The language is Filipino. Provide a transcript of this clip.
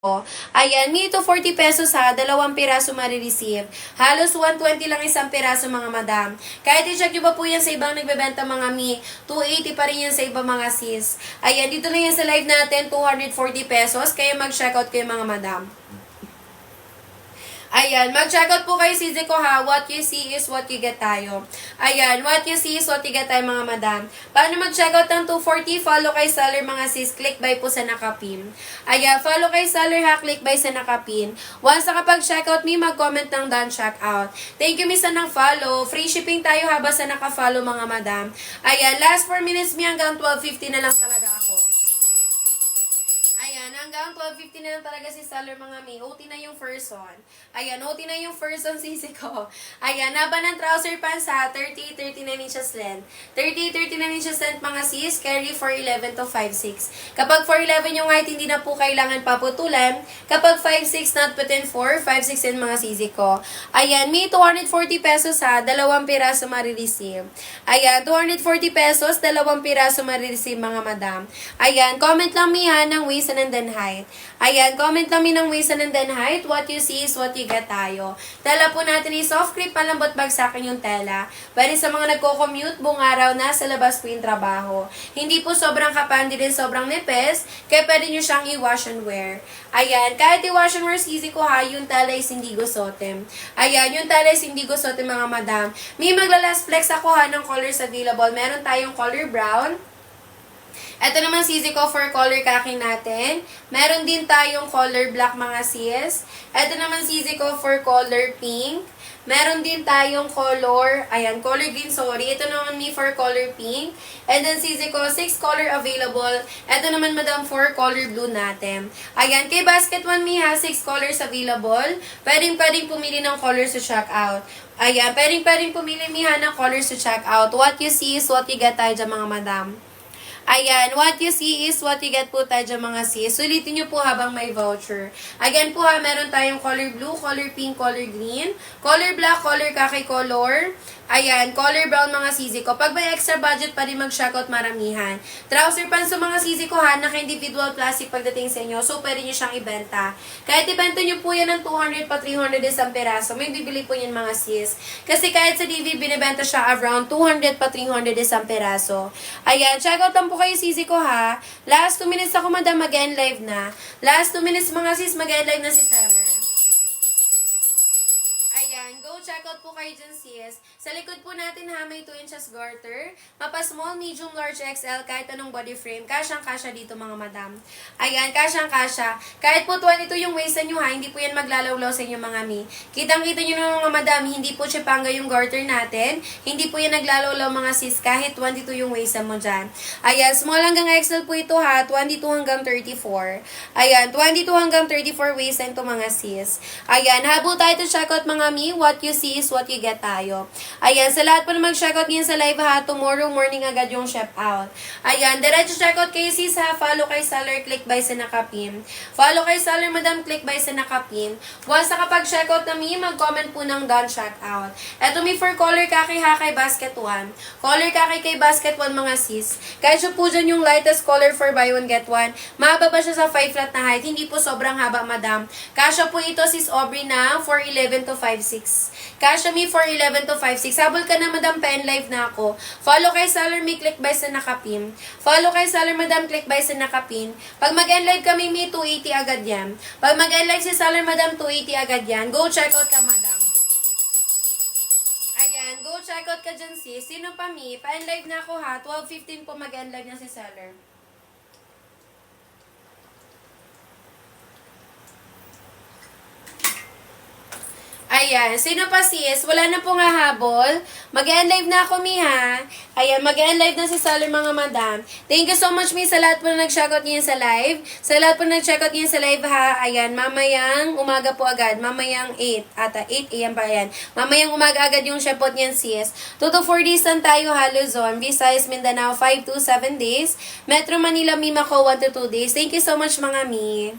Ayan, me to 40 pesos ha, 2 piraso marireceive. Halos 120 lang isang piraso mga madam. Kahit i-check nyo ba po yan sa ibang nagbebenta mga mi, 280 pa rin yan sa ibang mga sis. Ayan, dito na yan sa live natin, 240 pesos. Kaya mag-checkout kayo mga madam. Ayan, mag-checkout po kayo si Zico ha. What you see is what you get tayo. Ayan, what you see is what you get tayo mga madam. Paano mag-checkout ng 240? Follow kay seller mga sis. Click buy po sa nakapin. Ayan, follow kay seller ha. Click buy sa nakapin. Once nakapag-checkout me, mag-comment ng done checkout. Thank you misa ng follow. Free shipping tayo ha basta naka-follow mga madam. Ayan, last 4 minutes me hanggang 12:50 na lang talaga ako. Ayan, hanggang 12:50 na lang talaga si seller mga mi. OT na yung first one. Ayan, OT na yung first one sisi ko. Ayan, haba ng trouser pants ha. 38-39 inches length. 38-39 inches length mga sis. Carry 4'11 to 5'6. Kapag 4'11 yung height, hindi na po kailangan paputulan. Kapag 5'6 not within 4, 5'6 yan mga sisi ko. Ayan, mi 240 pesos ha. 2 piraso marireceive. Ayan, 240 pesos. 2 piraso marireceive mga madam. Ayan, comment lang mi ha ng waist and then height. Ayan, comment lang mi ng waist and then height. What you see is what you get tayo. Tela po natin is soft crepe, palambot bagsakin yung tela. Pwede sa mga nagko-commute, buong araw na sa labas po yung trabaho. Hindi po sobrang kapal, hindi din sobrang nipis, kaya pwede nyo siyang i-wash and wear. Ayan, kahit i-wash and wear easy ko ha, yung tela is hindi gusotem. Ayan, yung tela is hindi gusotem mga madam. May magla-last flex ako ha ng colors available. Meron tayong color brown. Ito naman sisi ko for color khaki natin. Meron din tayong color black mga sis. Ito naman sisi ko for color pink. Meron din tayong color, ayan, color green, sorry. Ito naman me for color pink. And then sisi ko, 6 color available. Ito naman madam for color blue natin. Ayan, kay basket 1 me ha, 6 colors available. Pwedeng pumili ng colors to check out. Ayan, pwedeng pumili mi ha ng colors to check out. What you see is what you get tayo dyan mga madam. Ayan, what you see is what you get po tayo dyan mga sis. Sulitin nyo po habang may voucher. Again po ha, meron tayong color blue, color pink, color green, color black, color khaki color. Ayan, color brown mga sisi ko. Pag may extra budget pa rin mag-checkout maramihan. Trouser pants sa mga sisi ko ha, naka-individual plastic pagdating sa inyo. So, pwede nyo siyang ibenta. Kahit ibenta nyo po yan ng 200 pa 300 isang peraso, may bibili po yan mga sis. Kasi kahit sa DV, binibenta siya around 200 pa 300 isang peraso. Ayan, checkout lang po kayo sisi ko ha. Last 2 minutes ako madam, mag-end live na. Last 2 minutes mga sis, mag-end live na si seller. Ayan, go check out po kayo dyan sis. Sa likod po natin ha, may 2 inches garter. Mapa small, medium, large, XL, kahit anong body frame. Kasyang-kasya dito mga madam. Ayan, kasyang-kasya. Kahit po 22 yung waist nyo ha, hindi po yan maglalawlaw sa inyo mga mi. Kitang-kita nyo na mga madam, hindi po chipanga yung garter natin. Hindi po yan naglalawlaw mga sis, kahit 22 yung waist mo dyan. Ayan, small hanggang XL po ito ha, 22 hanggang 34. Ayan, 22 hanggang 34 waist to mga sis. Ayan, habol tayo to check out mga mi. What you see is what you get tayo. Ayan, sa lahat po na mag-checkout ngayon sa live ha, tomorrow morning agad yung ship out. Ayan, diretso checkout kayo sis ha, follow kay seller, click buy sa nakapin. Follow kay seller, madam, click buy sa nakapin. Once nakapag-checkout na mi, mag-comment po ng done checkout. Eto mi for color khaki ha, kay basket 1. Color khaki kay basket 1 mga sis. Kahit siya po dyan yung lightest color for buy one get one. Mahaba pa siya sa 5 flat na height, hindi po sobrang haba madam. Kasya po ito sis Aubrey na 4'11 to 5'6. Kasya mi 4'11 to 5'6. Habol ka na madam, pen live na ako. Follow kay seller mi, click buy sa nakapin. Follow kay seller madam, click buy sa nakapin. Pag mag-end live kami mi, 280 agad yan. Pag mag-end live si seller madam, 280 agad yan. Go check out ka madam. Ayan, go check out ka dyan sis. Sino pa mi? Pa-end live na ako ha. 12:15 po mag-end live na si seller. Ayan, sino pa sis? Wala na po nga habol. Mag-end live na ako, mi ha. Ayan, mag-end live na si seller mga madam. Thank you so much, mi, sa lahat po na nag-checkout niyan sa live. Sa lahat po na nag-checkout niyan sa live ha. Ayan, mamayang umaga po agad. Mamayang 8. Ata, 8 a.m. pa yan. Mamayang umaga agad yung shepot niyan sis. 2 to 4 days lang tayo ha, Luzon. Visayas, Mindanao, 5 to 7 days. Metro Manila, Mimako, 1 to 2 days. Thank you so much, mga mi.